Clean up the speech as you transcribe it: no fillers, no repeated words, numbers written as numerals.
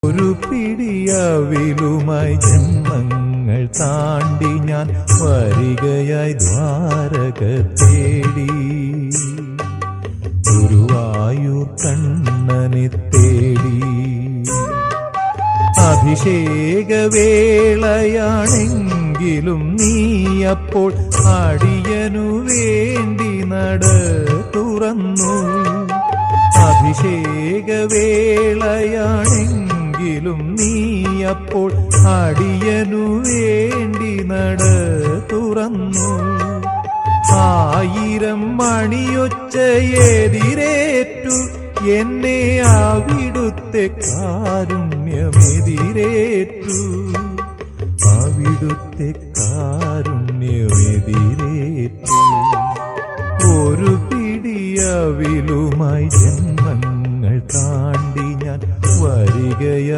ഒരു പിടിയവിലുമായി ജന്മങ്ങൾ താണ്ടി ഞാൻ വരികയായി ദ്വാരക തേടി. ഗുരുവായൂർ കണ്ണനെ തേടി. അഭിഷേകവേളയാണെങ്കിലും നീയപ്പോൾ അടിയനു വേണ്ടി നട തുറന്നു. അഭിഷേകവേളയാണെങ്കിലും നീയപ്പോൾ അടിയനു വേണ്ടി നട തുറന്നു. 1000 മണിയൊച്ചയെതിരേറ്റു എന്നെ അവിടുത്തെ കാരുണ്യമെതിരേറ്റു. അവിടുത്തെ കാരുണ്യമെതിരേറ്റു. ഒരു പിടിയവിലുമായി ജന്മങ്ങൾ താണ്ടി ഞാൻ വരികയായി.